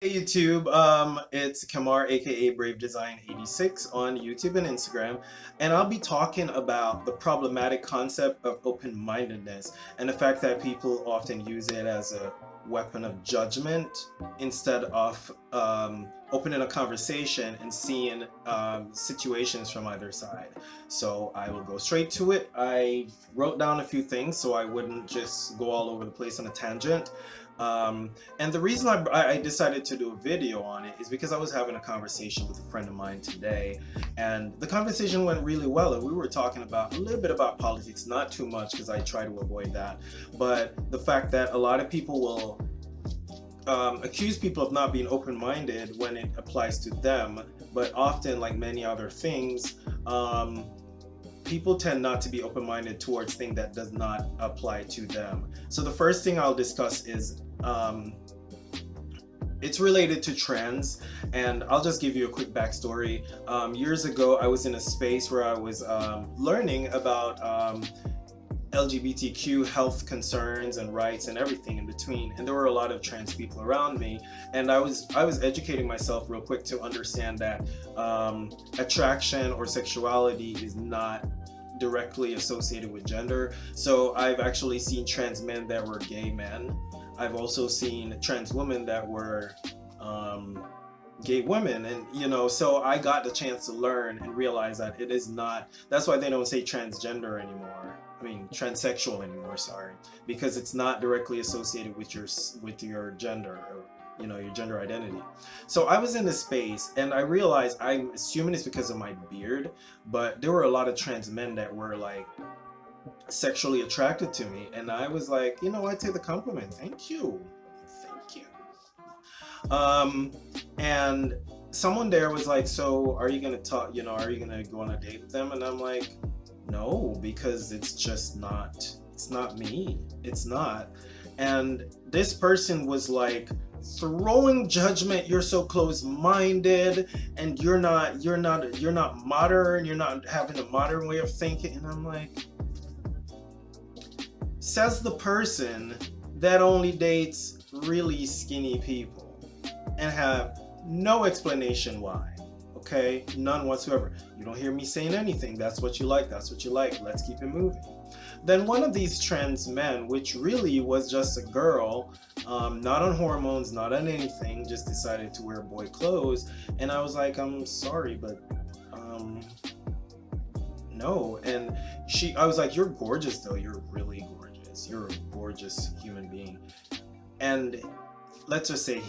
Hey YouTube, it's Kamar aka Brave Design 86 on YouTube and Instagram, and I'll be talking about the problematic concept of open-mindedness and the fact that people often use it as a weapon of judgment instead of opening a conversation and seeing situations from either side. So I will go straight to it. I wrote down a few things so I wouldn't just go all over the place on a tangent. And the reason I decided to do a video on it is because I was having a conversation with a friend of mine today, and the conversation went really well. And we were talking about a little bit about politics, not too much because I try to avoid that, but the fact that a lot of people will accuse people of not being open-minded when it applies to them, but often, like many other things, people tend not to be open-minded towards things that does not apply to them. So the first thing I'll discuss is it's related to trends, and I'll just give you a quick backstory. Years ago, I was in a space where I was learning about LGBTQ health concerns and rights and everything in between, and there were a lot of trans people around me, and I was educating myself real quick to understand that attraction or sexuality is not directly associated with gender. So I've actually seen trans men that were gay men. I've also seen trans women that were gay women, and so I got the chance to learn and realize that it is not. That's why they don't say transgender anymore. I mean transsexual anymore. Sorry, because it's not directly associated with your gender, or your gender identity. So I was in this space and I realized, I'm assuming it's because of my beard, but there were a lot of trans men that were like sexually attracted to me, and I was like, I take the compliment. Thank you. Thank you. And someone there was like, so are you gonna talk, are you gonna go on a date with them? And I'm like, no, because it's just not, it's not me. It's not. And this person was like throwing judgment. You're so close-minded, and you're not modern, you're not having a modern way of thinking. And I'm like, says the person that only dates really skinny people and have no explanation why. Okay, none whatsoever. You don't hear me saying anything. That's what you like, that's what you like, let's keep it moving. Then one of these trans men, which really was just a girl, not on hormones, not on anything, just decided to wear boy clothes, and I was like, I'm sorry, but no. And I was like, you're gorgeous though, you're really gorgeous, you're a gorgeous human being. And let's just say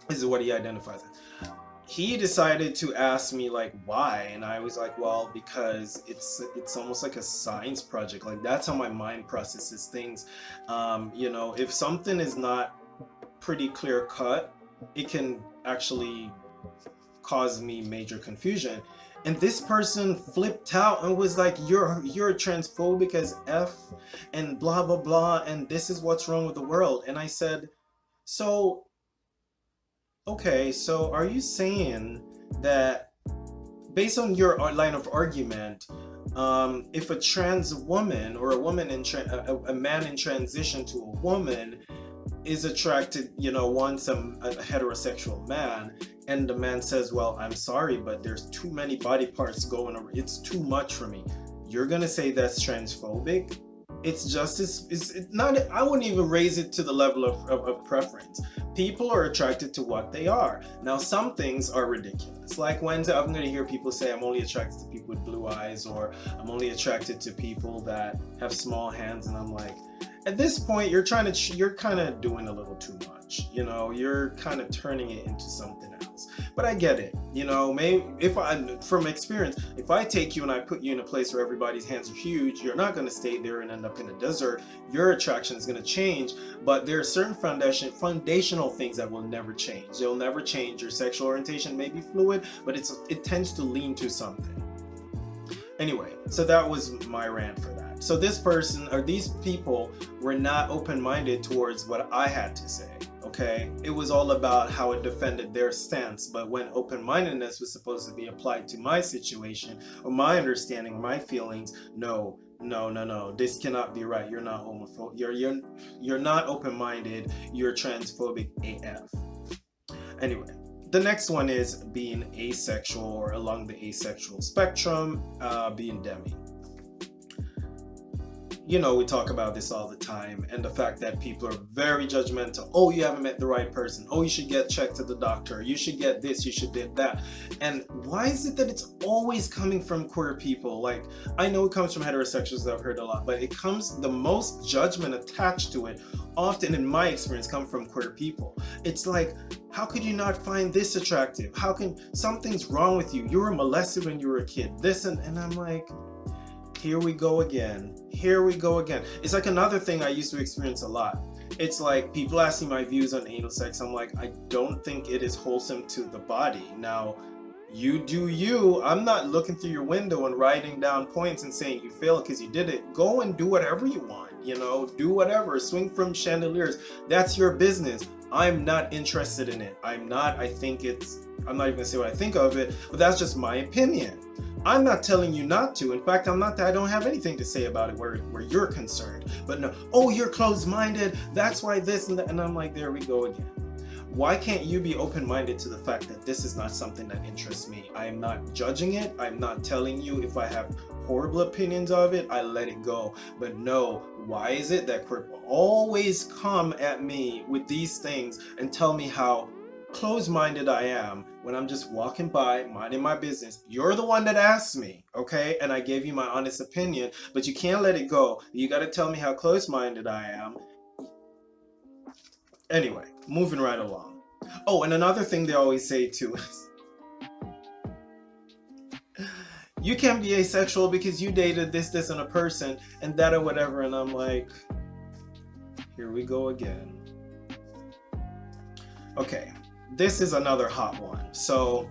this is what he identifies as. He decided to ask me like why, and I was like, well, because it's almost like a science project. Like, that's how my mind processes things. If something is not pretty clear cut, it can actually cause me major confusion. And this person flipped out and was like, you're transphobic as F, and blah blah blah, and this is what's wrong with the world. And I said, so okay, so are you saying that, based on your line of argument, if a trans woman, or a woman a man in transition to a woman is attracted, wants a heterosexual man, and the man says, well, I'm sorry, but there's too many body parts going over, it's too much for me, you're gonna say that's transphobic? It's just it's not, I wouldn't even raise it to the level of preference. People are attracted to what they are. Now, some things are ridiculous, like when I'm going to hear people say, I'm only attracted to people with blue eyes, or I'm only attracted to people that have small hands. And I'm like, at this point, you're kind of doing a little too much. You're kind of turning it into something else. But I get it. Maybe from experience, if I take you and I put you in a place where everybody's hands are huge, you're not going to stay there and end up in a desert. Your attraction is going to change, but there are certain foundational things that will never change. They'll never change. Your sexual orientation may be fluid, but it tends to lean to something. Anyway, so that was my rant for that. So this person, or these people, were not open-minded towards what I had to say. Okay, it was all about how it defended their stance. But when open-mindedness was supposed to be applied to my situation, or my understanding, my feelings, no, this cannot be right. You're not homophobic. You're not open-minded. You're transphobic AF. Anyway, the next one is being asexual or along the asexual spectrum, being demi. You know, we talk about this all the time, and the fact that people are very judgmental. Oh, you haven't met the right person. Oh, you should get checked to the doctor. You should get this, you should get that. And why is it that it's always coming from queer people? Like, I know it comes from heterosexuals that I've heard a lot, but it comes, the most judgment attached to it, often in my experience, come from queer people. It's like, how could you not find this attractive? How can, something's wrong with you? You were molested when you were a kid. This and I'm like, here we go again. Here we go again. It's like another thing I used to experience a lot. It's like people asking my views on anal sex. I'm like, I don't think it is wholesome to the body. Now, you do you. I'm not looking through your window and writing down points and saying you failed because you did it. Go and do whatever you want, you know, do whatever. Swing from chandeliers. That's your business. I'm not interested in it. I'm not even gonna say what I think of it, but that's just my opinion. I'm not telling you not to. In fact, I don't have anything to say about it where you're concerned. But no, oh, you're closed-minded. That's why this and that. And I'm like, there we go again. Why can't you be open-minded to the fact that this is not something that interests me? I am not judging it. I'm not telling you if I have horrible opinions of it, I let it go. But no, why is it that people always come at me with these things and tell me how closed-minded I am when I'm just walking by, minding my business? You're the one that asked me, okay? And I gave you my honest opinion, but you can't let it go. You got to tell me how closed-minded I am. Anyway, moving right along. Oh, and another thing they always say too is, you can't be asexual because you dated this and a person and that or whatever. And I'm like, here we go again. Okay. This is another hot one. So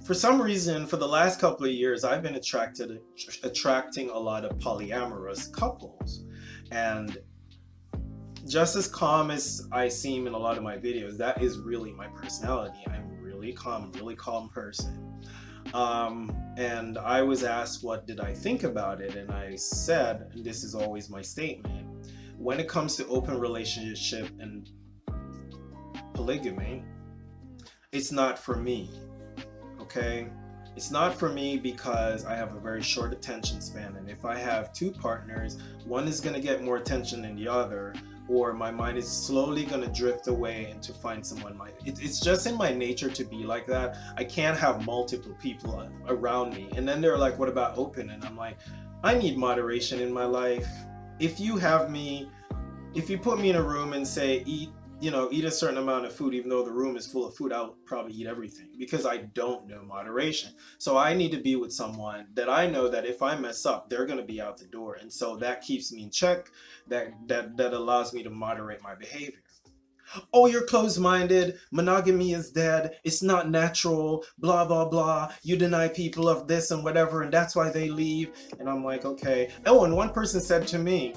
for some reason, for the last couple of years, I've been attracting a lot of polyamorous couples. And just as calm as I seem in a lot of my videos, that is really my personality. I'm really calm person. And I was asked, what did I think about it? And I said, and this is always my statement, when it comes to open relationship and polygamy, it's not for me, okay? It's not for me because I have a very short attention span, and if I have two partners, one is gonna get more attention than the other, or my mind is slowly gonna drift away and to find someone. It's just in my nature to be like that. I can't have multiple people around me. And then they're like, what about open? And I'm like, I need moderation in my life. If you put me in a room and say, eat a certain amount of food, even though the room is full of food, I'll probably eat everything because I don't know moderation. So I need to be with someone that I know that if I mess up, they're going to be out the door. And so that keeps me in check. That allows me to moderate my behavior. Oh, you're closed-minded. Monogamy is dead. It's not natural. Blah, blah, blah. You deny people of this and whatever, and that's why they leave. And I'm like, okay. Oh, and one person said to me,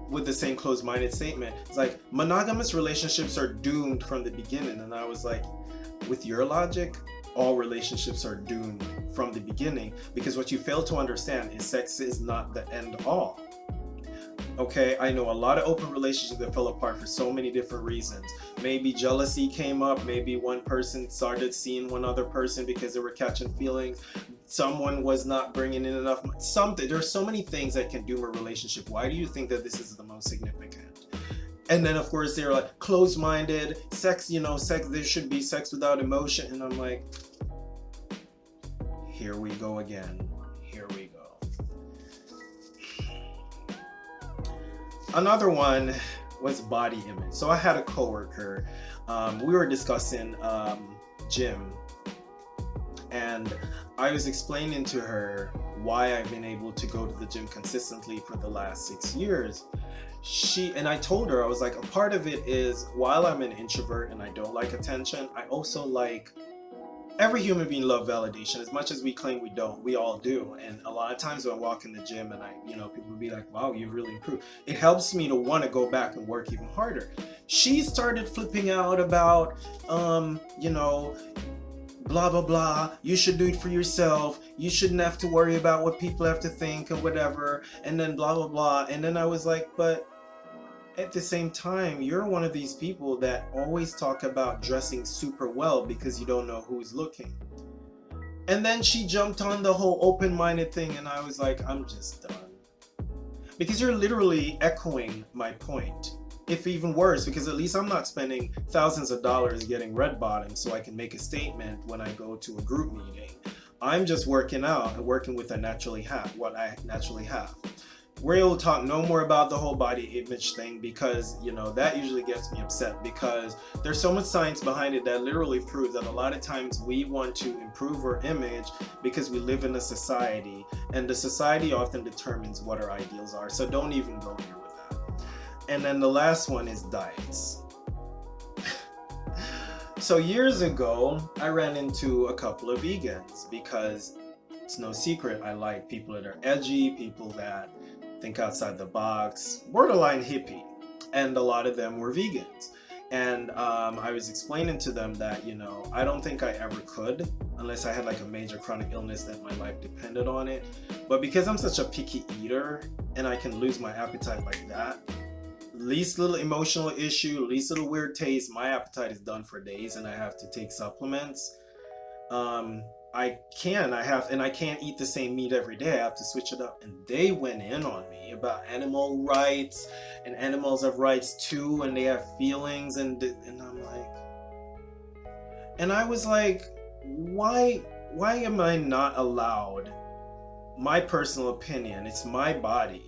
with the same closed-minded statement, it's like, monogamous relationships are doomed from the beginning. And I was like, with your logic, all relationships are doomed from the beginning, because what you fail to understand is sex is not the end all. Okay, I know a lot of open relationships that fell apart for so many different reasons. Maybe jealousy came up, maybe one person started seeing one other person because they were catching feelings, someone was not bringing in enough, something. There's so many things that can doom a relationship. Why do you think that this is the most significant? And then of course they're like closed-minded, sex, sex, there should be sex without emotion. And I'm like, here we go again. Here we go. Another one was body image. So I had a coworker, we were discussing gym, and I was explaining to her why I've been able to go to the gym consistently for the last 6 years. And I told her, I was like, a part of it is, while I'm an introvert and I don't like attention, I also like, every human being loves validation. As much as we claim we don't, we all do. And a lot of times when I walk in the gym and people will be like, wow, you've really improved. It helps me to want to go back and work even harder. She started flipping out about, blah, blah, blah. You should do it for yourself. You shouldn't have to worry about what people have to think and whatever. And then blah, blah, blah. And then I was like, but at the same time, you're one of these people that always talk about dressing super well because you don't know who's looking. And then she jumped on the whole open-minded thing, and I was like, I'm just done. Because you're literally echoing my point. If even worse, because at least I'm not spending thousands of dollars getting red bottoms so I can make a statement when I go to a group meeting. I'm just working out and working with what I naturally have. We're able to talk no more about the whole body image thing because, you know, that usually gets me upset because there's so much science behind it that literally proves that a lot of times we want to improve our image because we live in a society, and the society often determines what our ideals are. So don't even go here with that. And then the last one is diets. So years ago, I ran into a couple of vegans because it's no secret I like people that are edgy, people that think outside the box, borderline hippie, and a lot of them were vegans. And I was explaining to them that, you know, I don't think I ever could unless I had like a major chronic illness that my life depended on it. But because I'm such a picky eater and I can lose my appetite like that, least little emotional issue, least little weird taste, my appetite is done for days and I have to take supplements. I can't eat the same meat every day. I have to switch it up. And they went in on me about animal rights, and animals have rights too, and they have feelings, and I'm like, and I was like, why am I not allowed my personal opinion? It's my body.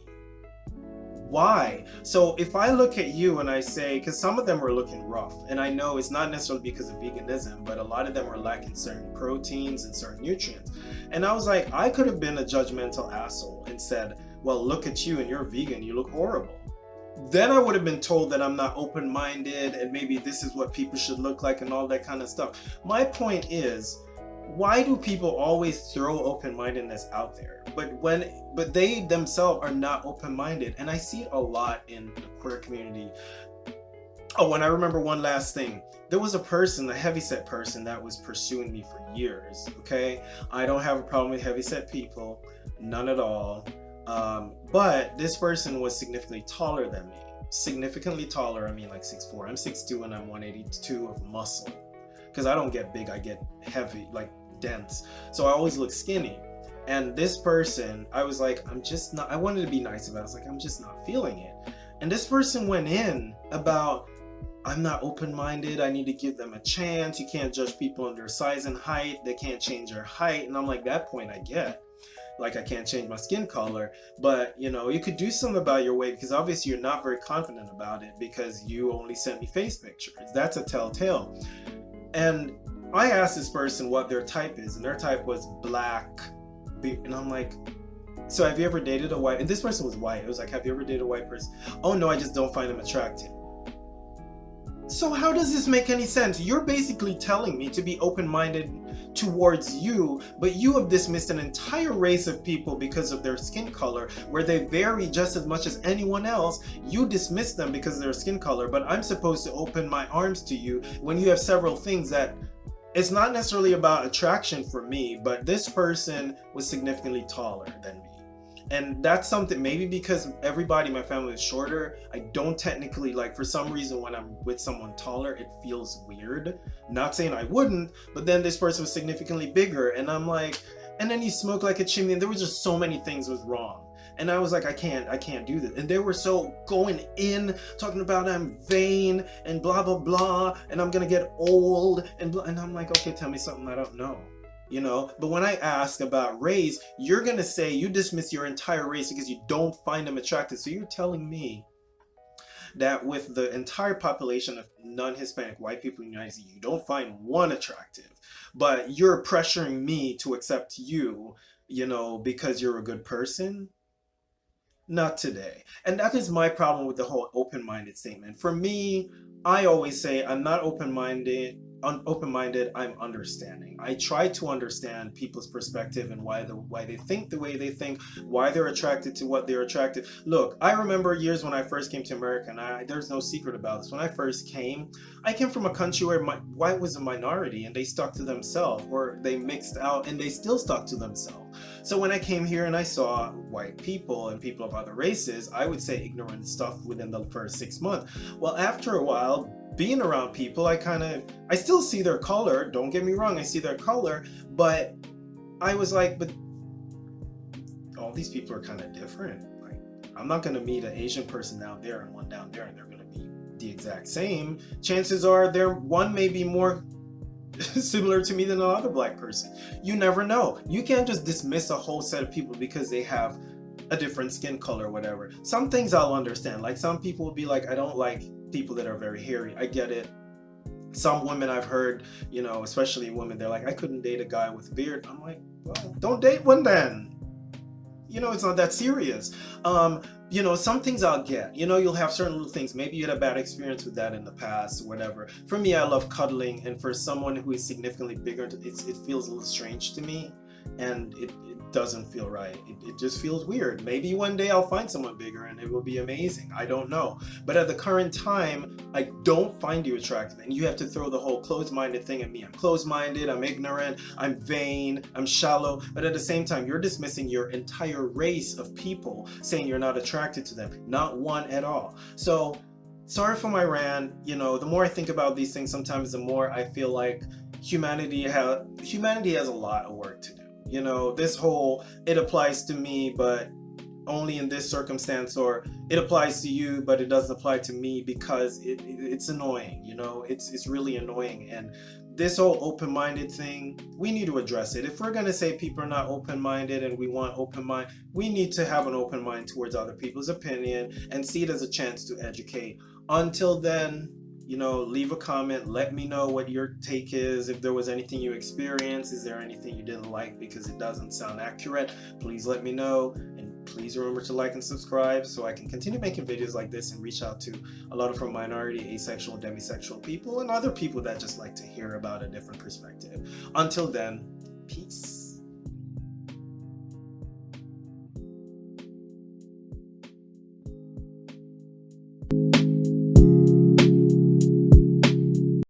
Why? So if I look at you and I say, because some of them are looking rough, and I know it's not necessarily because of veganism, but a lot of them are lacking certain proteins and certain nutrients. And I was like, I could have been a judgmental asshole and said, well, look at you and you're vegan, you look horrible. Then I would have been told that I'm not open-minded and maybe this is what people should look like and all that kind of stuff. My point is, why do people always throw open-mindedness out there, but they themselves are not open-minded? And I see it a lot in the queer community. Oh, and I remember one last thing. There was a heavyset person that was pursuing me for years, okay? I don't have a problem with heavyset people, none at all. But this person was significantly taller than me. Significantly taller, I mean like 6'4". I'm 6'2" and I'm 182 of muscle. Because I don't get big, I get heavy, like dense. So I always look skinny. And this person, I was like, I wanted to be nice about it. I was like, I'm just not feeling it. And this person went in about, I'm not open-minded, I need to give them a chance. You can't judge people on their size and height. They can't change their height. And I'm like, that point I get. Like, I can't change my skin color, but you know, you could do something about your weight because obviously you're not very confident about it because you only sent me face pictures. That's a telltale. And I asked this person what their type is, and their type was black. And I'm like, so have you ever dated a white? And this person was white. It was like, have you ever dated a white person? Oh no, I just don't find them attractive. So how does this make any sense? You're basically telling me to be open-minded towards you, but you have dismissed an entire race of people because of their skin color, where they vary just as much as anyone else. You dismiss them because of their skin color, but I'm supposed to open my arms to you when you have several things that it's not necessarily about attraction for me, but this person was significantly taller than me. And that's something, maybe because everybody in my family is shorter, I don't technically, like, for some reason when I'm with someone taller, it feels weird. Not saying I wouldn't, but then this person was significantly bigger, and I'm like, and then you smoke like a chimney, and there were just so many things was wrong. And I was like, I can't do this. And they were so going in, talking about I'm vain, and blah, blah, blah, and I'm gonna get old, and blah, and I'm like, okay, tell me something I don't know. You know, but when I ask about race, you're going to say you dismiss your entire race because you don't find them attractive. So you're telling me that with the entire population of non-Hispanic white people in the United States, you don't find one attractive, but you're pressuring me to accept you, you know, because you're a good person? Not today. And that is my problem with the whole open-minded statement. For me, I always say I'm not open-minded, I'm understanding. I try to understand people's perspective and why they think the way they think, why they're attracted to what they're attracted. Look, I remember years when I first came to America, and there's no secret about this. When I first came, I came from a country where white was a minority and they stuck to themselves, or they mixed out and they still stuck to themselves. So when I came here and I saw white people and people of other races, I would say ignorant stuff within the first 6 months. Well, after a while, being around people, I still see their color. Don't get me wrong, I see their color, but I was like, but all these people are kind of different. Like, I'm not going to meet an Asian person down there and one down there and they're going to be the exact same. Chances are one may be more similar to me than another black person. You never know. You can't just dismiss a whole set of people because they have a different skin color or whatever. Some things I'll understand. Like, some people will be like, I don't like people that are very hairy. I get it. Some women I've heard, especially women, they're like, I couldn't date a guy with a beard. I'm like, well, don't date one then. It's not that serious. Some things I'll get. You'll have certain little things. Maybe you had a bad experience with that in the past, whatever. For me, I love cuddling, and for someone who is significantly bigger, it feels a little strange to me, and it doesn't feel right. It just feels weird. Maybe one day I'll find someone bigger and it will be amazing. I don't know. But at the current time, I don't find you attractive, and you have to throw the whole closed-minded thing at me. I'm closed-minded, I'm ignorant, I'm vain, I'm shallow. But at the same time, you're dismissing your entire race of people, saying you're not attracted to them. Not one at all. So, sorry for my rant. The more I think about these things, sometimes the more I feel like humanity has a lot of work to do. This whole, it applies to me, but only in this circumstance, or it applies to you, but it doesn't apply to me, because it's annoying. It's really annoying. And this whole open-minded thing, we need to address it. If we're going to say people are not open-minded and we want open mind, we need to have an open mind towards other people's opinion and see it as a chance to educate. Until then, leave a comment. Let me know what your take is. If there was anything you experienced, is there anything you didn't like because it doesn't sound accurate? Please let me know. And please remember to like and subscribe so I can continue making videos like this and reach out to a lot of our minority, asexual, demisexual people and other people that just like to hear about a different perspective. Until then,